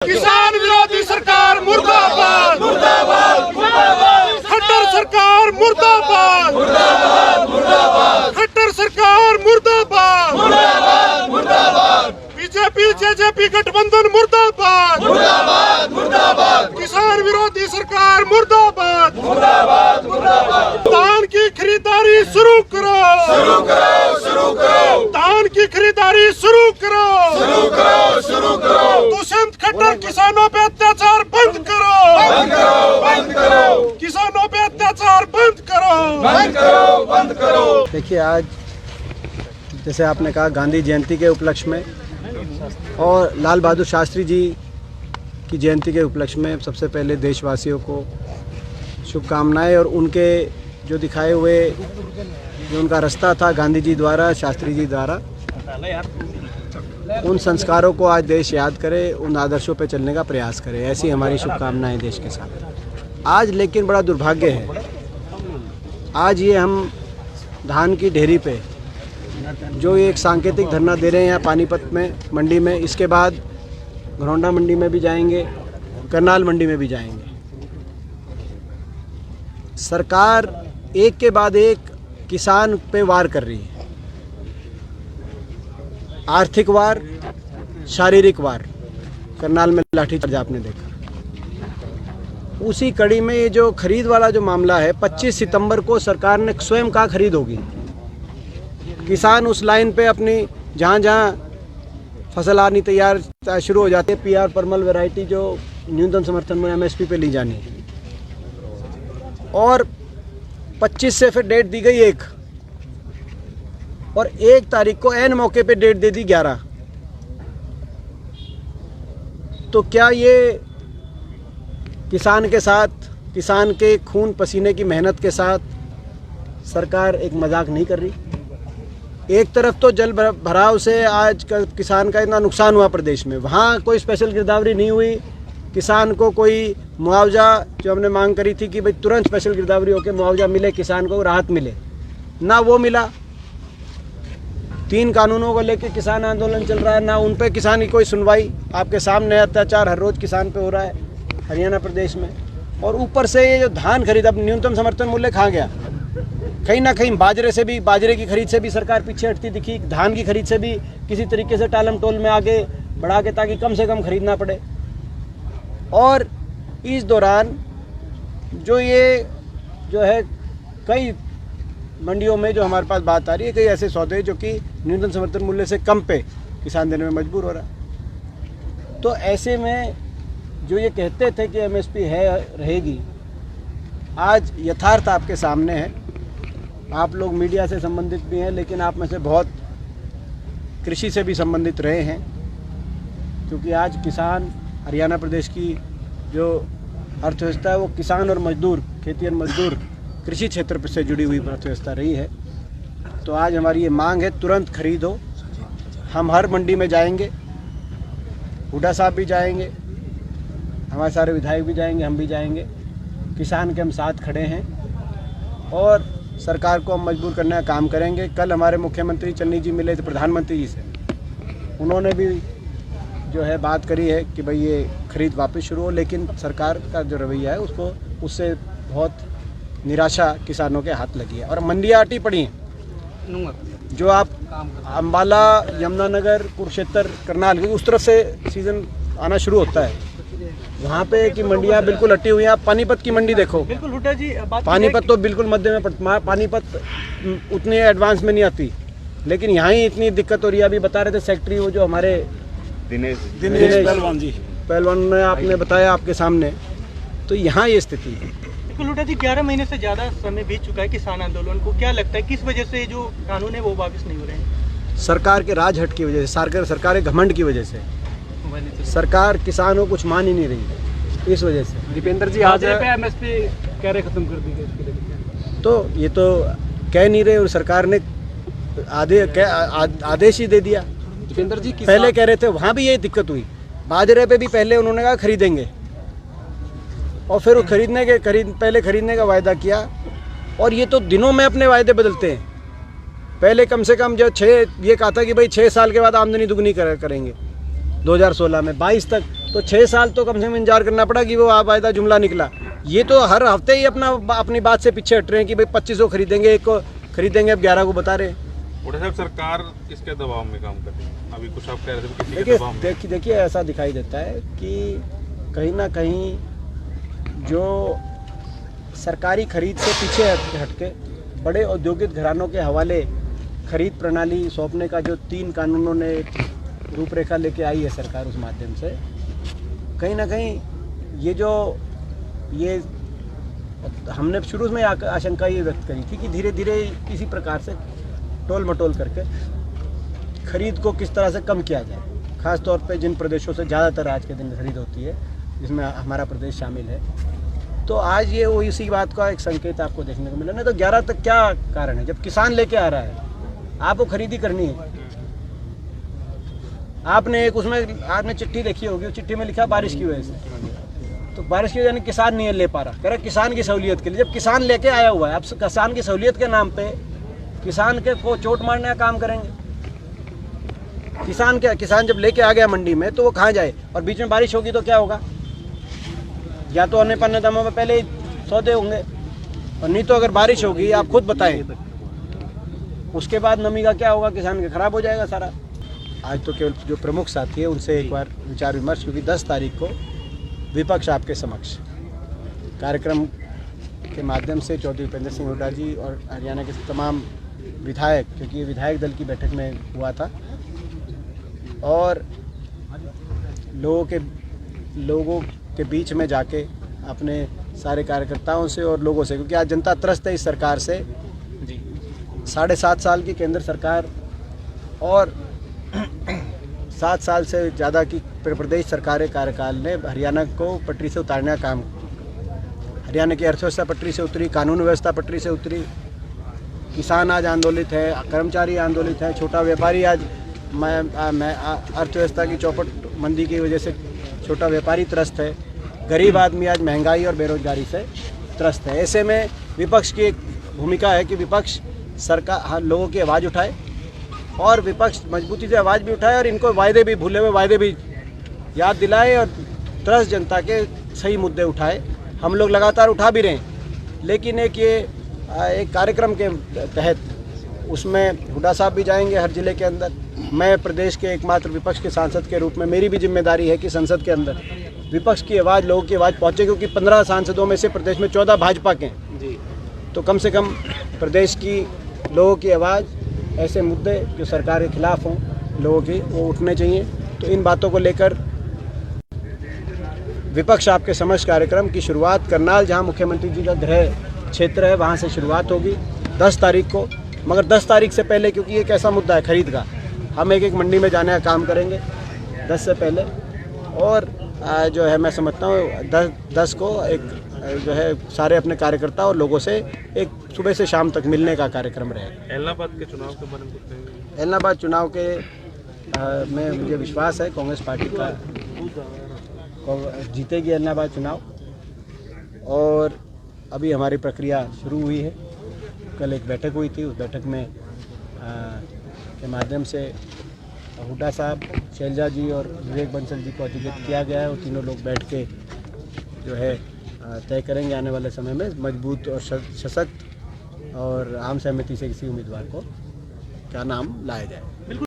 किसान विरोधी सरकार मुर्दाबाद मुर्दाबाद मुर्दाबाद। खट्टर सरकार मुर्दाबाद मुर्दाबाद मुर्दाबाद। खट्टर सरकार मुर्दाबाद मुर्दाबाद मुर्दाबाद। बीजेपी जेजेपी गठबंधन मुर्दाबाद मुर्दाबाद मुर्दाबाद। किसान विरोधी सरकार मुर्दाबाद मुर्दाबाद मुर्दाबाद। धान की खरीदारी शुरू करो शुरू करो शुरू करो। धान की खरीदारी शुरू करो शुरू करो शुरू करो। दुष्यंत खट्टर किसानों पे अत्याचार बंद करो बंद करो बंद करो। किसानों पे अत्याचार बंद करो बंद करो बंद करो। देखिए, आज जैसे आपने कहा गांधी जयंती के उपलक्ष्य में और लाल बहादुर शास्त्री जी की जयंती के उपलक्ष्य में सबसे पहले देशवासियों को शुभकामनाएं और उनके जो दिखाए हुए जो उनका रास्ता था गांधी जी द्वारा, शास्त्री जी द्वारा, उन संस्कारों को आज देश याद करे, उन आदर्शों पे चलने का प्रयास करे। ऐसी हमारी शुभकामनाएं देश के साथ। आज लेकिन बड़ा दुर्भाग्य है, आज ये हम धान की ढेरी पे जो ये एक सांकेतिक धरना दे रहे हैं यहाँ पानीपत में मंडी में, इसके बाद घरौंडा मंडी में भी जाएंगे, करनाल मंडी में भी जाएंगे। सरकार एक के बाद एक किसान पे वार कर रही है, आर्थिक वार, शारीरिक वार। करनाल में लाठीचार्ज आपने देखा। उसी कड़ी में ये जो खरीद वाला जो मामला है, 25 सितंबर को सरकार ने स्वयं कहा खरीद होगी। किसान उस लाइन पे अपनी जहाँ जहाँ फसल आनी तैयार शुरू हो जाती है, पीआर परमल वैरायटी जो न्यूनतम समर्थन में एमएसपी पे ली जानी है, और 25 से फिर डेट दी गई 1 और 1 तारीख को ऐन मौके पे डेट दे दी 11। तो क्या ये किसान के साथ, किसान के खून पसीने की मेहनत के साथ सरकार एक मजाक नहीं कर रही? एक तरफ तो जल भराव से आज का किसान का इतना नुकसान हुआ प्रदेश में, वहाँ कोई स्पेशल गिरदावरी नहीं हुई। किसान को कोई मुआवजा जो हमने मांग करी थी कि भाई तुरंत स्पेशल गिरदावरी होकर मुआवजा मिले, किसान को राहत मिले, ना वो मिला। 3 कानूनों को लेकर किसान आंदोलन चल रहा है, ना उन पे किसान की कोई सुनवाई। आपके सामने अत्याचार हर रोज़ किसान पे हो रहा है हरियाणा प्रदेश में। और ऊपर से ये जो धान खरीद, अब न्यूनतम समर्थन मूल्य कहाँ गया? कहीं ना कहीं बाजरे की खरीद से भी सरकार पीछे हटती दिखी, धान की खरीद से भी किसी तरीके से टालम टोल में आगे बढ़ा के ताकि कम से कम खरीदना पड़े। और इस दौरान जो है कई मंडियों में जो हमारे पास बात आ रही है, कई ऐसे सौदे जो कि न्यूनतम समर्थन मूल्य से कम पे किसान देने में मजबूर हो रहा है। तो ऐसे में जो ये कहते थे कि एमएसपी है रहेगी, आज यथार्थ आपके सामने है। आप लोग मीडिया से संबंधित भी हैं, लेकिन आप में से बहुत कृषि से भी संबंधित रहे हैं, क्योंकि आज किसान, हरियाणा प्रदेश की जो अर्थव्यवस्था है वो किसान और मजदूर, खेती और मजदूर, कृषि क्षेत्र से जुड़ी हुई अर्थव्यवस्था रही है। तो आज हमारी ये मांग है तुरंत खरीद हो। हम हर मंडी में जाएंगे, हुड्डा साहब भी जाएंगे, हमारे सारे विधायक भी जाएंगे, हम भी जाएंगे। किसान के हम साथ खड़े हैं और सरकार को हम मजबूर करने का काम करेंगे। कल हमारे मुख्यमंत्री चन्नी जी मिले थे प्रधानमंत्री जी से, उन्होंने भी जो है बात करी है कि भाई ये खरीद वापस शुरू हो, लेकिन सरकार का जो रवैया है उससे बहुत निराशा किसानों के हाथ लगी है। और मंडियाँ अटी पड़ी हैं, जो आप अम्बाला, यमुनानगर, कुरुक्षेत्र, करनाल उस तरफ से सीज़न आना शुरू होता है, वहाँ पे की मंडियाँ बिल्कुल अटी हुई हैं। आप पानीपत की मंडी देखो, बिल्कुल हुड्डा जी, पानीपत तो बिल्कुल मध्य में पड़ता, पानीपत उतनी एडवांस में नहीं आती, लेकिन यहाँ ही इतनी दिक्कत हो रही है। अभी बता रहे थे सेक्रेटरी वो जो हमारे दिनेश पहलवान ने आपने बताया आपके सामने, तो यहाँ ये स्थिति है। बिल्कुल हुड्डा जी, 11 महीने से ज़्यादा समय बीत चुका है किसान आंदोलन को। क्या लगता है किस वजह से जो कानून है वो वापस नहीं हो रहे हैं? सरकार के राजहट की वजह से, सरकार के घमंड की वजह से। सरकार किसानों को कुछ मान ही नहीं रही, इस वजह से। दीपेंद्र जी, आज एमएसपी कह रहे खत्म कर दी गई, तो ये तो कह नहीं रहे और सरकार ने आदेश ही दे दिया। दीपेंद्र जी, पहले कह रहे थे, वहाँ भी यही दिक्कत हुई। बाजरे पे भी पहले उन्होंने कहा खरीदेंगे, और फिर वो पहले खरीदने का वायदा किया, और ये तो दिनों में अपने वायदे बदलते हैं। पहले कम से कम जो ये कहा था कि भाई 6 साल के बाद आमदनी दुगनी करेंगे, 2016 में 22 तक तो 6 साल तो कम से कम इंतजार करना पड़ा कि वो वायदा जुमला निकला। ये तो हर हफ्ते ही अपनी बात से पीछे हट रहे हैं कि भाई 2500 खरीदेंगे, एक को खरीदेंगे, अब 11 को बता रहे हैं। बड़े साहब सरकार इसके दबाव में काम कर रही है, अभी कुछ आप कह रहे थे किसी के दबाव में। देखिए ऐसा दिखाई देता है कि कहीं ना कहीं जो सरकारी खरीद से पीछे हटके बड़े औद्योगिक घरानों के हवाले खरीद प्रणाली सौंपने का जो 3 कानूनों ने रूपरेखा लेके आई है सरकार, उस माध्यम से कहीं ना कहीं ये हमने शुरू में आशंका ये व्यक्त करी थी कि धीरे धीरे इसी प्रकार से टोल मटोल करके खरीद को किस तरह से कम किया जाए, ख़ास तौर पे जिन प्रदेशों से ज़्यादातर आज के दिन खरीद होती है, जिसमें हमारा प्रदेश शामिल है। तो आज ये वो इसी बात का एक संकेत आपको देखने को मिला। नहीं तो 11 तक क्या कारण है, जब किसान लेके आ रहा है, आपको खरीदी करनी है। आपने आपने चिट्ठी देखी होगी, उस चिट्ठी में लिखा बारिश की वजह से, तो बारिश की वजह से किसान नहीं ले पा रहा, कह रहा किसान की सहूलियत के लिए। जब किसान लेके आया हुआ है, आप किसान की सहूलियत के नाम पे किसान के को चोट मारने का काम करेंगे। किसान जब लेके आ गया मंडी में तो वो कहाँ जाए, और बीच में बारिश होगी तो क्या होगा, या तो अन्य पन्ने दामों में पहले ही सौदे होंगे, और नहीं तो अगर बारिश होगी आप खुद बताएं, उसके बाद नमी का क्या होगा, किसान का खराब हो जाएगा सारा। आज तो केवल जो प्रमुख साथी है उनसे एक बार विचार विमर्श, क्योंकि 10 तारीख को विपक्ष आपके समक्ष कार्यक्रम के माध्यम से चौधरी भूपेंद्र सिंह हुड्डा जी और हरियाणा के तमाम विधायक, क्योंकि ये विधायक दल की बैठक में हुआ था, और लोगों के बीच में जाके अपने सारे कार्यकर्ताओं से और लोगों से, क्योंकि आज जनता त्रस्त है इस सरकार से। 7.5 साल की केंद्र सरकार और 7 साल से ज़्यादा की प्रदेश सरकार कार्यकाल ने हरियाणा को पटरी से उतारने का काम। हरियाणा की अर्थव्यवस्था पटरी से उतरी, कानून व्यवस्था पटरी से उतरी, किसान आज आंदोलित है, कर्मचारी आंदोलित है, छोटा व्यापारी आज मैं अर्थव्यवस्था की चौपट मंदी की वजह से छोटा व्यापारी त्रस्त है, गरीब आदमी आज महंगाई और बेरोजगारी से त्रस्त है। ऐसे में विपक्ष की एक भूमिका है कि विपक्ष सरकार लोगों की आवाज़ उठाए, और विपक्ष मजबूती से आवाज़ भी उठाए, और इनको वायदे भी, भूले हुए वायदे भी याद दिलाए, और त्रस्त जनता के सही मुद्दे उठाए। हम लोग लगातार उठा भी रहे हैं, लेकिन एक कार्यक्रम के तहत उसमें हुड्डा साहब भी जाएंगे हर जिले के अंदर। मैं प्रदेश के एकमात्र विपक्ष के सांसद के रूप में मेरी भी जिम्मेदारी है कि संसद के अंदर विपक्ष की आवाज़, लोगों की आवाज़ पहुँचे, क्योंकि 15 सांसदों में से प्रदेश में 14 भाजपा के हैं। तो कम से कम प्रदेश की लोगों की आवाज़, ऐसे मुद्दे जो सरकार के खिलाफ हों लोगों की, वो उठने चाहिए। तो इन बातों को लेकर विपक्ष आपके समक्ष कार्यक्रम की शुरुआत करनाल, जहां मुख्यमंत्री जी का गृह क्षेत्र है, वहां से शुरुआत होगी 10 तारीख को। मगर 10 तारीख से पहले, क्योंकि ये एक ऐसा मुद्दा है खरीद का, हम एक मंडी में जाने का काम करेंगे 10 से पहले। और जो है मैं समझता हूँ 10 को एक जो है सारे अपने कार्यकर्ता और लोगों से एक सुबह से शाम तक मिलने का कार्यक्रम रहेगा। एलनाबाद के चुनाव के बारे में कुछ कहेंगे? एलनाबाद चुनाव के में मुझे विश्वास है कांग्रेस पार्टी का जीतेगी एलनाबाद चुनाव, और अभी हमारी प्रक्रिया शुरू हुई है। कल एक बैठक हुई थी, उस बैठक में के माध्यम से हुड्डा साहब, शैलजा जी और विवेक बंसल जी को अधिकृत किया गया है, और तीनों लोग बैठ के जो है तय करेंगे आने वाले समय में मजबूत और सशक्त और आम सहमति से किसी उम्मीदवार को क्या नाम लाया जाए।